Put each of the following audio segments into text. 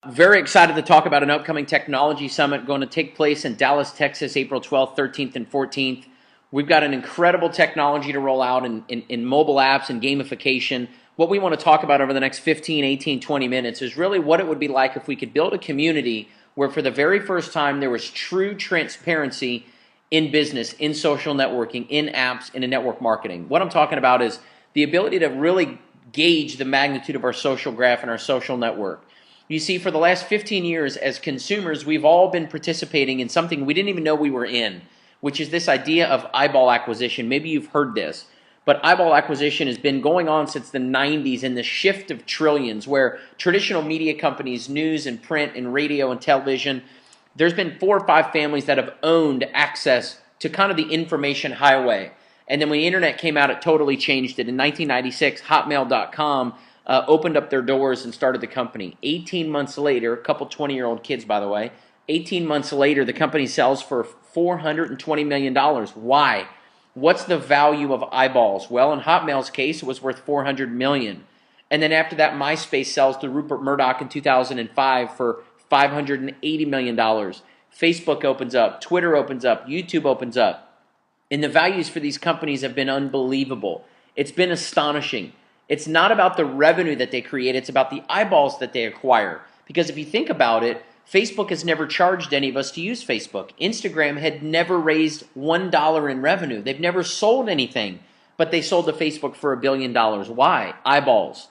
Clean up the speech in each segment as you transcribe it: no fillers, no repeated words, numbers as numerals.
Very excited to talk about an upcoming technology summit going to take place in Dallas, Texas, April 12th, 13th, and 14th. We've got an incredible technology to roll out in mobile apps and gamification. What we want to talk about over the next 15, 18, 20 minutes is really what it would be like if we could build a community where for the very first time there was true transparency in business, in social networking, in apps, and in network marketing. What I'm talking about is the ability to really gauge the magnitude of our social graph and our social network. You see, for the last 15 years as consumers, we've all been participating in something we didn't even know we were in, which is this idea of eyeball acquisition. Maybe you've heard this, but eyeball acquisition has been going on since the 90s in the shift of trillions, where traditional media companies, news and print and radio and television, there's been 4 or 5 families that have owned access to kind of the information highway. And then when the internet came out, it totally changed it. In 1996, Hotmail.com opened up their doors and started the company. 18 months later, a couple 20-year-old kids, by the way, 18 months later, the company sells for $420 million. Why? What's the value of eyeballs? Well, in Hotmail's case, it was worth $400 million. And then after that, MySpace sells to Rupert Murdoch in 2005 for $580 million. Facebook opens up, Twitter opens up, YouTube opens up. And the values for these companies have been unbelievable. It's been astonishing. It's not about the revenue that they create, it's about the eyeballs that they acquire. Because if you think about it, Facebook has never charged any of us to use Facebook. Instagram had never raised $1 in revenue. They've never sold anything, but they sold to Facebook for $1 billion. Why? Eyeballs.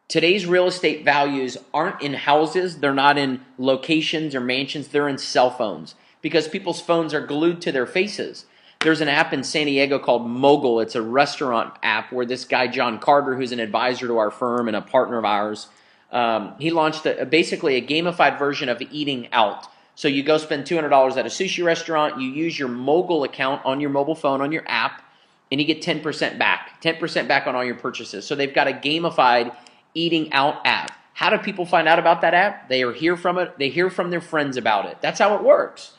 Today's real estate values aren't in houses, they're not in locations or mansions, they're in cell phones. Because people's phones are glued to their faces. There's an app in San Diego called Mogul. It's a restaurant app where this guy, John Carter, who's an advisor to our firm and a partner of ours, he launched basically a gamified version of eating out. So you go spend $200 at a sushi restaurant, you use your Mogul account on your mobile phone, on your app, and you get 10% back. 10% back on all your purchases. So they've got a gamified eating out app. How do people find out about that app? They hear from it. They hear from their friends about it. That's how it works.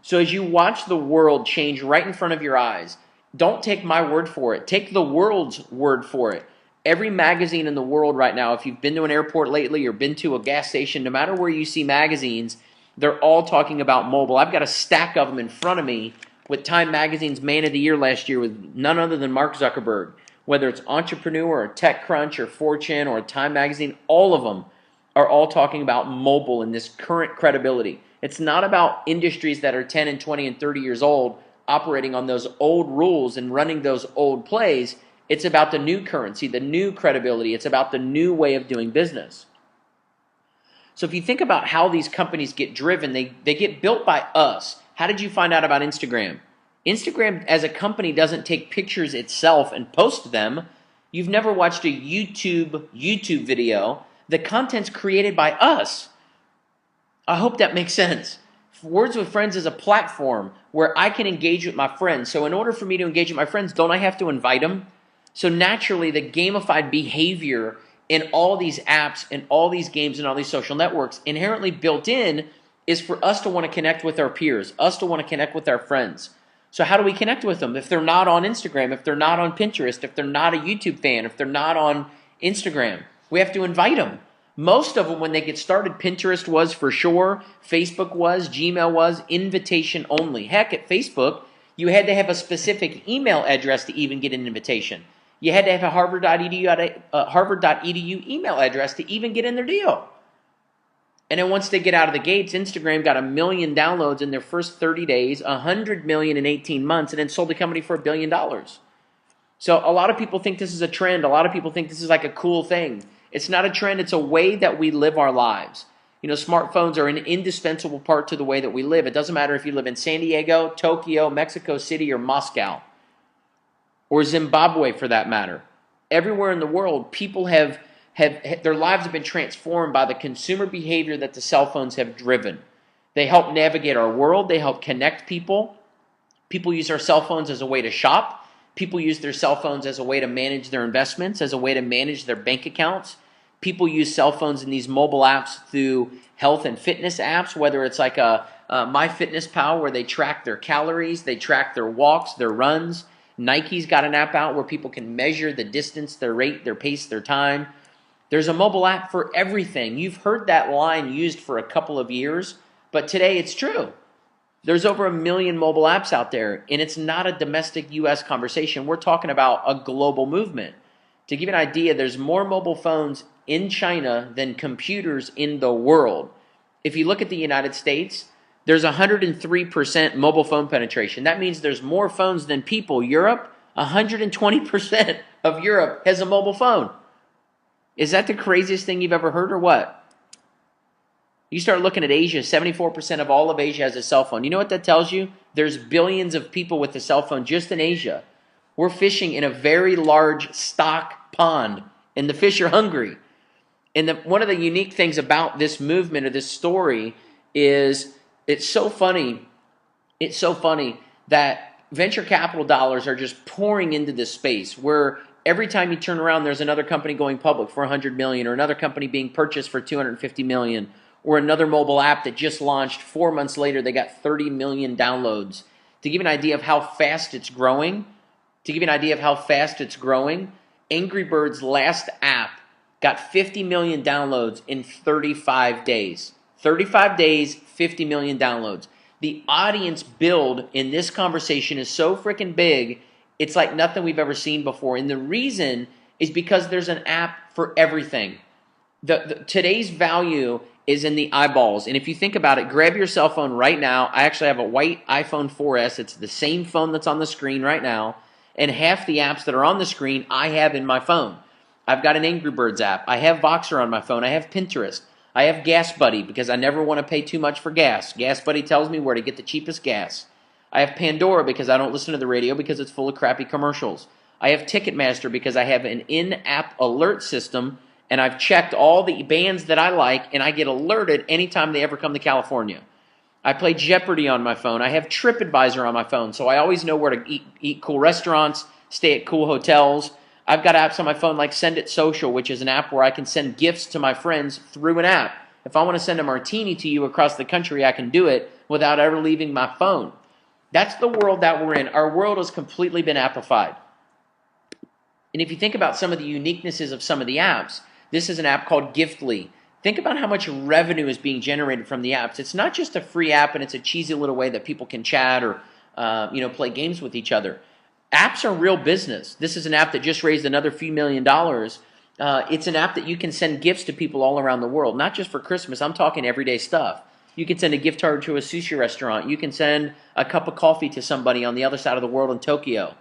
So as you watch the world change right in front of your eyes, don't take my word for it. Take the world's word for it. Every magazine in the world right now, if you've been to an airport lately or been to a gas station, no matter where you see magazines, they're all talking about mobile. I've got a stack of them in front of me with Time Magazine's Man of the Year last year with none other than Mark Zuckerberg. Whether it's Entrepreneur or TechCrunch or Fortune or Time Magazine, all of them are all talking about mobile and this current credibility. It's not about industries that are 10 and 20 and 30 years old operating on those old rules and running those old plays. It's about the new currency, the new credibility. It's about the new way of doing business. So if you think about how these companies get driven, they get built by us. How did you find out about Instagram? Instagram as a company doesn't take pictures itself and post them. You've never watched a YouTube video. The content's created by us. I hope that makes sense. Words with Friends is a platform where I can engage with my friends. So in order for me to engage with my friends, don't I have to invite them? So naturally, the gamified behavior in all these apps and all these games and all these social networks inherently built in is for us to want to connect with our peers, us to want to connect with our friends. So how do we connect with them? If they're not on Instagram, if they're not on Pinterest, if they're not a YouTube fan, if they're not on Instagram, we have to invite them. Most of them, when they get started, Pinterest was for sure, Facebook was, Gmail was, invitation only. Heck, at Facebook, you had to have a specific email address to even get an invitation. You had to have a Harvard.edu email address to even get in their deal. And then once they get out of the gates, Instagram got 1 million downloads in their first 30 days, 100 million in 18 months, and then sold the company for $1 billion. So a lot of people think this is a trend. A lot of people think this is like a cool thing. It's not a trend. It's a way that we live our lives. You know, smartphones are an indispensable part to the way that we live. It doesn't matter if you live in San Diego, Tokyo, Mexico City, or Moscow, or Zimbabwe for that matter. Everywhere in the world, people have their lives have been transformed by the consumer behavior that the cell phones have driven. They help navigate our world. They help connect people. People use our cell phones as a way to shop. People use their cell phones as a way to manage their investments, as a way to manage their bank accounts. People use cell phones in these mobile apps through health and fitness apps, whether it's like a MyFitnessPal where they track their calories, they track their walks, their runs. Nike's got an app out where people can measure the distance, their rate, their pace, their time. There's a mobile app for everything. You've heard that line used for a couple of years, but today it's true. There's over 1 million mobile apps out there, and it's not a domestic U.S. conversation. We're talking about a global movement. To give you an idea, there's more mobile phones in China than computers in the world. If you look at the United States, there's 103% mobile phone penetration. That means there's more phones than people. Europe, 120% of Europe has a mobile phone. Is that the craziest thing you've ever heard or what? You start looking at Asia, 74% of all of Asia has a cell phone. You know what that tells you? There's billions of people with a cell phone just in Asia. We're fishing in a very large stock pond, and the fish are hungry. And one of the unique things about this movement or this story is it's so funny that venture capital dollars are just pouring into this space where every time you turn around, there's another company going public for $100 million, or another company being purchased for $250 million, or another mobile app that just launched 4 months later, they got 30 million downloads. To give you an idea of how fast it's growing, Angry Birds' last app got 50 million downloads in 35 days. 35 days, 50 million downloads. The audience build in this conversation is so freaking big, it's like nothing we've ever seen before. And the reason is because there's an app for everything. Today's value is in the eyeballs. And if you think about it, grab your cell phone right now. I actually have a white iPhone 4S. It's the same phone that's on the screen right now. And half the apps that are on the screen, I have in my phone. I've got an Angry Birds app. I have Voxer on my phone. I have Pinterest. I have Gas Buddy because I never want to pay too much for gas. Gas Buddy tells me where to get the cheapest gas. I have Pandora because I don't listen to the radio because it's full of crappy commercials. I have Ticketmaster because I have an in-app alert system, and I've checked all the bands that I like, and I get alerted anytime they ever come to California. I play Jeopardy on my phone. I have TripAdvisor on my phone, so I always know where to eat cool restaurants, stay at cool hotels. I've got apps on my phone like Send It Social, which is an app where I can send gifts to my friends through an app. If I want to send a martini to you across the country, I can do it without ever leaving my phone. That's the world that we're in. Our world has completely been appified. And if you think about some of the uniquenesses of some of the apps, this is an app called Giftly. Think about how much revenue is being generated from the apps. It's not just a free app and it's a cheesy little way that people can chat or play games with each other. Apps are real business. This is an app that just raised another few $1 million. It's an app that you can send gifts to people all around the world, not just for Christmas. I'm talking everyday stuff. You can send a gift card to a sushi restaurant. You can send a cup of coffee to somebody on the other side of the world in Tokyo.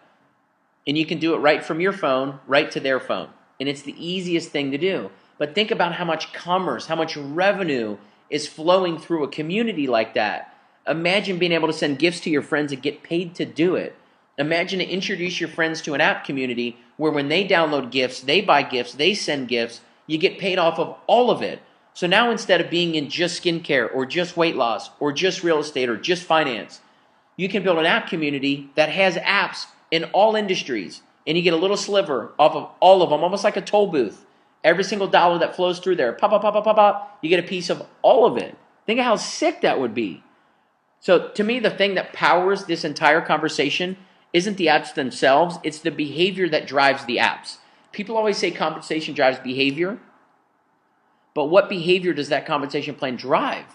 And you can do it right from your phone, right to their phone. And it's the easiest thing to do. But think about how much commerce, how much revenue is flowing through a community like that. Imagine being able to send gifts to your friends and get paid to do it. Imagine to introduce your friends to an app community where when they download gifts, they buy gifts, they send gifts, you get paid off of all of it. So now instead of being in just skincare or just weight loss or just real estate or just finance, you can build an app community that has apps in all industries, and you get a little sliver off of all of them, almost like a toll booth. Every single dollar that flows through there, pop, pop, pop, pop, pop, pop, you get a piece of all of it. Think of how sick that would be. So to me, the thing that powers this entire conversation isn't the apps themselves, it's the behavior that drives the apps. People always say compensation drives behavior, but what behavior does that compensation plan drive?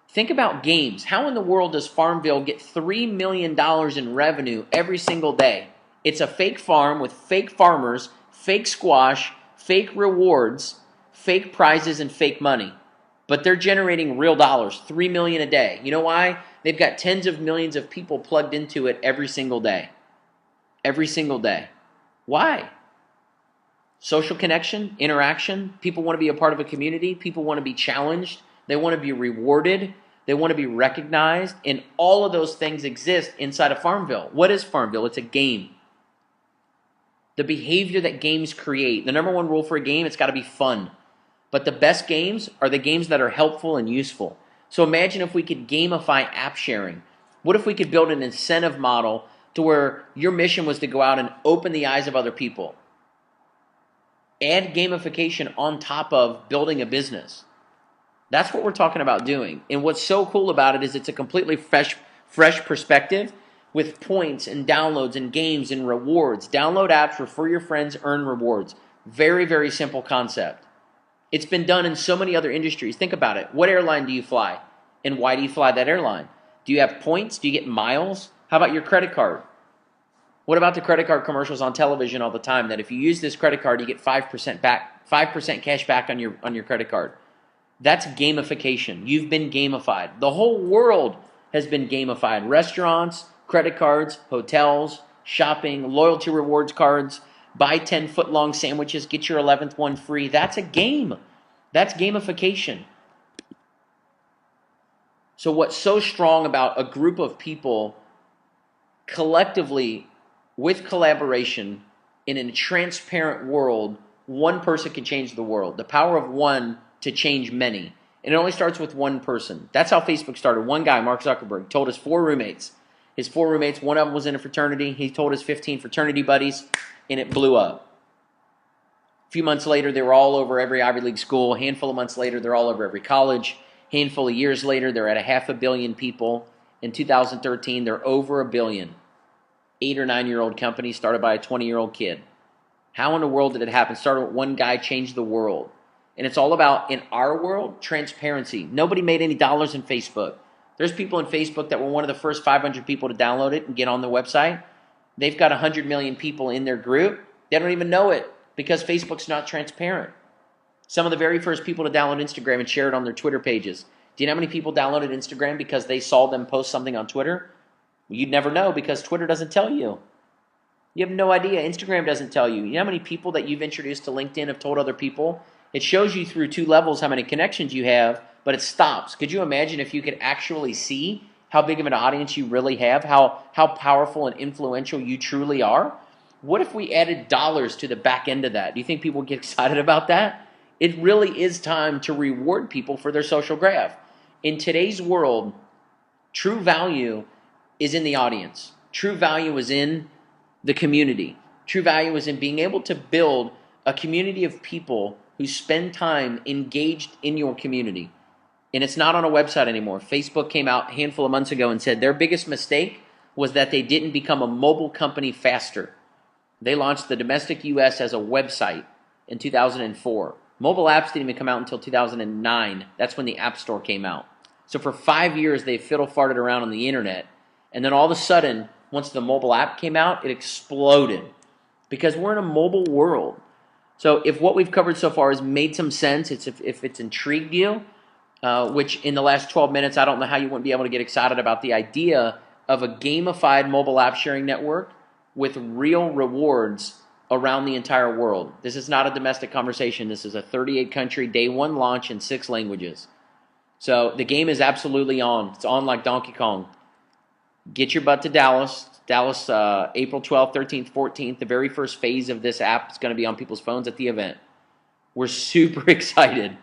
Think about games. How in the world does Farmville get $3 million in revenue every single day? It's a fake farm with fake farmers, fake squash, fake rewards, fake prizes, and fake money. But they're generating real dollars, $3 million a day. You know why? They've got tens of millions of people plugged into it every single day. Every single day. Why? Social connection, interaction. People want to be a part of a community. People want to be challenged. They want to be rewarded. They want to be recognized. And all of those things exist inside of Farmville. What is Farmville? It's a game. The behavior that games create. The number one rule for a game, it's got to be fun. But the best games are the games that are helpful and useful. So imagine if we could gamify app sharing. What if we could build an incentive model to where your mission was to go out and open the eyes of other people? Add gamification on top of building a business. That's what we're talking about doing. And what's so cool about it is it's a completely fresh perspective with points and downloads and games and rewards. Download apps, refer your friends, earn rewards. Very, very simple concept. It's been done in so many other industries. Think about it. What airline do you fly? And why do you fly that airline? Do you have points? Do you get miles? How about your credit card? What about the credit card commercials on television all the time that if you use this credit card, you get 5% back, 5% cash back on your credit card? That's gamification. You've been gamified. The whole world has been gamified. Restaurants, credit cards, hotels, shopping, loyalty rewards cards, buy 10 foot-long sandwiches, get your 11th one free. That's a game. That's gamification. So what's so strong about a group of people collectively with collaboration in a transparent world, one person can change the world. The power of one to change many. And it only starts with one person. That's how Facebook started. One guy, Mark Zuckerberg, told his 4 roommates. His 4 roommates, one of them was in a fraternity. He told his 15 fraternity buddies, and it blew up. A few months later, they were all over every Ivy League school. A handful of months later, they're all over every college. A handful of years later, they're at 500 million people. In 2013, they're over 1 billion. 8 or 9-year-old company started by a 20-year-old kid. How in the world did it happen? Started with one guy, changed the world. And it's all about, in our world, transparency. Nobody made any dollars in Facebook. There's people in Facebook that were one of the first 500 people to download it and get on the website. They've got 100 million people in their group. They don't even know it because Facebook's not transparent. Some of the very first people to download Instagram and share it on their Twitter pages. Do you know how many people downloaded Instagram because they saw them post something on Twitter? Well, you'd never know because Twitter doesn't tell you. You have no idea. Instagram doesn't tell you. You know how many people that you've introduced to LinkedIn have told other people? It shows you through 2 levels how many connections you have, but it stops. Could you imagine if you could actually see how big of an audience you really have, how powerful and influential you truly are? What if we added dollars to the back end of that? Do you think people would get excited about that? It really is time to reward people for their social graph. In today's world, true value is in the audience. True value is in the community. True value is in being able to build a community of people who spend time engaged in your community. And it's not on a website anymore. Facebook came out a handful of months ago and said their biggest mistake was that they didn't become a mobile company faster. They launched the domestic US as a website in 2004. Mobile apps didn't even come out until 2009. That's when the App Store came out. So for 5 years, they fiddle-farted around on the internet. And then all of a sudden, once the mobile app came out, it exploded. Because we're in a mobile world. So if what we've covered so far has made some sense, if it's intrigued you, which in the last 12 minutes, I don't know how you wouldn't be able to get excited about the idea of a gamified mobile app sharing network with real rewards around the entire world. This is not a domestic conversation. This is a 38-country day 1 launch in 6 languages. So the game is absolutely on. It's on like Donkey Kong. Get your butt to Dallas. Dallas, April 12th, 13th, 14th. The very first phase of this app is going to be on people's phones at the event. We're super excited.